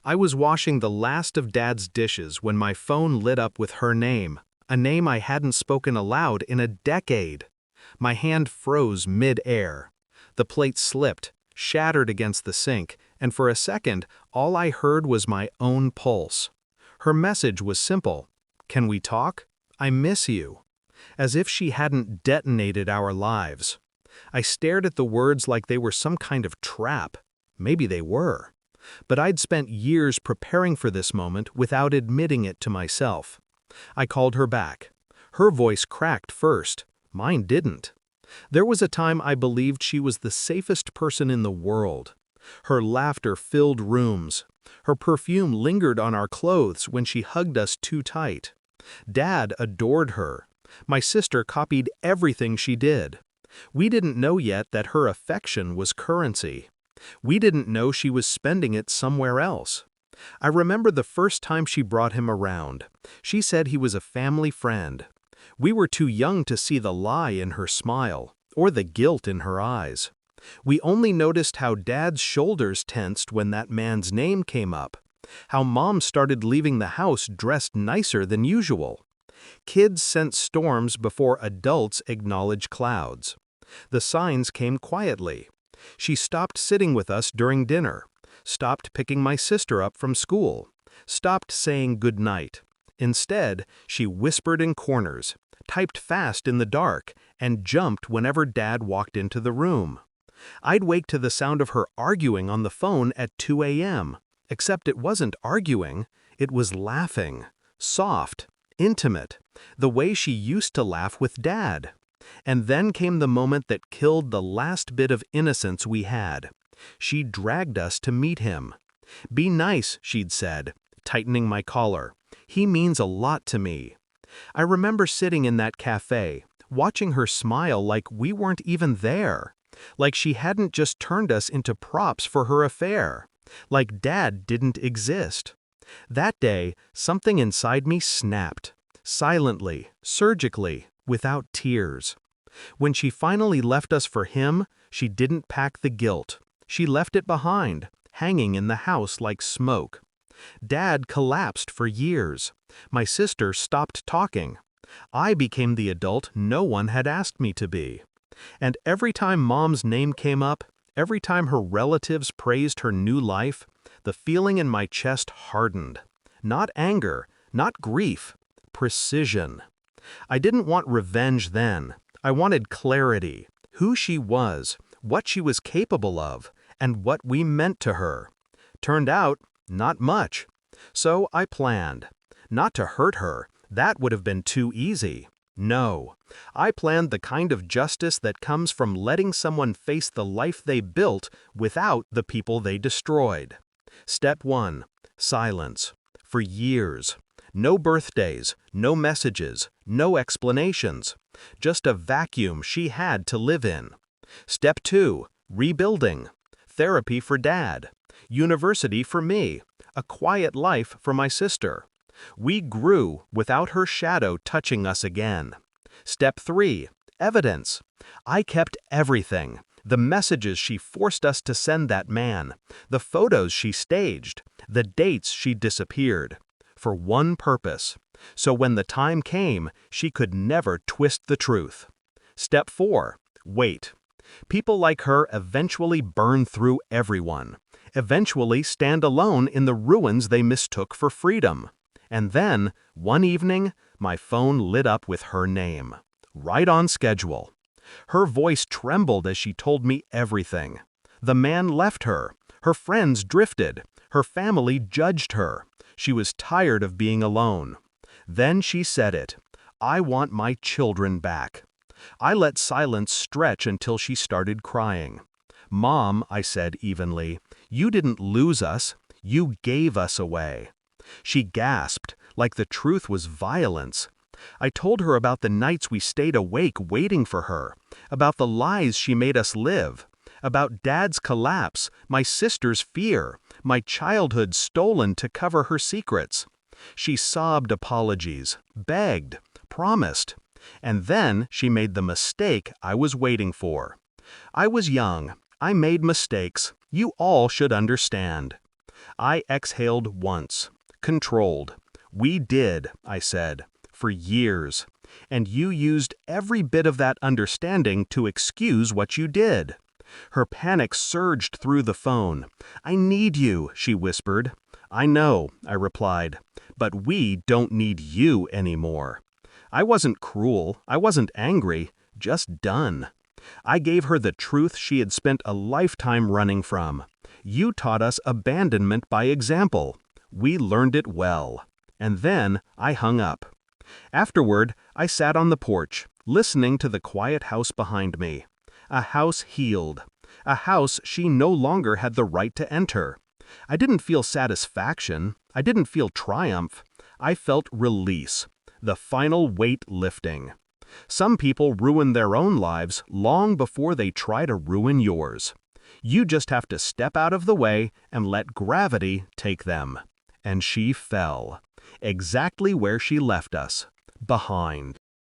I was washing the last of Dad's dishes when my phone lit up with her name, a name I hadn't spoken aloud in a decade. My hand froze mid-air. The plate slipped, shattered against the sink, and for a second, all I heard was my own pulse. Her message was simple. "Can we talk? I miss you." As if she hadn't detonated our lives. I stared at the words like they were some kind of trap. Maybe they were. But I'd spent years preparing for this moment without admitting it to myself. I called her back. Her voice cracked first. Mine didn't. There was a time I believed she was the safest person in the world. Her laughter filled rooms. Her perfume lingered on our clothes when she hugged us too tight. Dad adored her. My sister copied everything she did. We didn't know yet that her affection was currency. We didn't know she was spending it somewhere else. I remember the first time she brought him around. She said he was a family friend. We were too young to see the lie in her smile, or the guilt in her eyes. We only noticed how Dad's shoulders tensed when that man's name came up, how Mom started leaving the house dressed nicer than usual. Kids sense storms before adults acknowledge clouds. The signs came quietly. She stopped sitting with us during dinner, stopped picking my sister up from school, stopped saying goodnight. Instead, she whispered in corners, typed fast in the dark, and jumped whenever Dad walked into the room. I'd wake to the sound of her arguing on the phone at 2 a.m., except it wasn't arguing, it was laughing, soft, intimate, the way she used to laugh with Dad. And then came the moment that killed the last bit of innocence we had. She dragged us to meet him. "Be nice," she'd said, tightening my collar. "He means a lot to me." I remember sitting in that cafe, watching her smile like we weren't even there, like she hadn't just turned us into props for her affair, like Dad didn't exist. That day, something inside me snapped, silently, surgically, without tears. When she finally left us for him, she didn't pack the guilt. She left it behind, hanging in the house like smoke. Dad collapsed for years. My sister stopped talking. I became the adult no one had asked me to be. And every time Mom's name came up, every time her relatives praised her new life, the feeling in my chest hardened. Not anger, not grief, precision. I didn't want revenge then. I wanted clarity, who she was, what she was capable of, and what we meant to her. Turned out, not much. So I planned. Not to hurt her, that would have been too easy. No. I planned the kind of justice that comes from letting someone face the life they built without the people they destroyed. Step 1. Silence. For years. No birthdays, no messages, no explanations. Just a vacuum she had to live in. Step 2. Rebuilding. Therapy for Dad. University for me. A quiet life for my sister. We grew without her shadow touching us again. Step 3. Evidence. I kept everything. The messages she forced us to send that man. The photos she staged. The dates she disappeared. For one purpose. So when the time came, she could never twist the truth. Step 4. Wait. People like her eventually burn through everyone. Eventually stand alone in the ruins they mistook for freedom. And then, one evening, my phone lit up with her name. Right on schedule. Her voice trembled as she told me everything. The man left her. Her friends drifted. Her family judged her. She was tired of being alone. Then she said it. "I want my children back." I let silence stretch until she started crying. "Mom," I said evenly, "you didn't lose us. You gave us away." She gasped, like the truth was violence. I told her about the nights we stayed awake waiting for her, about the lies she made us live, about Dad's collapse, my sister's fear, my childhood stolen to cover her secrets. She sobbed apologies, begged, promised. And then she made the mistake I was waiting for. I was young. I made mistakes. You all should understand. I exhaled once. Controlled. We did, I said, for years. And you used every bit of that understanding to excuse what you did. Her panic surged through the phone. I need you, she whispered. I know, I replied, but we don't need you anymore. I wasn't cruel, I wasn't angry, just done. I gave her the truth she had spent a lifetime running from. You taught us abandonment by example. We learned it well. And then I hung up. Afterward, I sat on the porch, listening to the quiet house behind me. A house healed. A house she no longer had the right to enter. I didn't feel satisfaction. I didn't feel triumph. I felt release. The final weight lifting. Some people ruin their own lives long before they try to ruin yours. You just have to step out of the way and let gravity take them. And she fell. Exactly where she left us. Behind.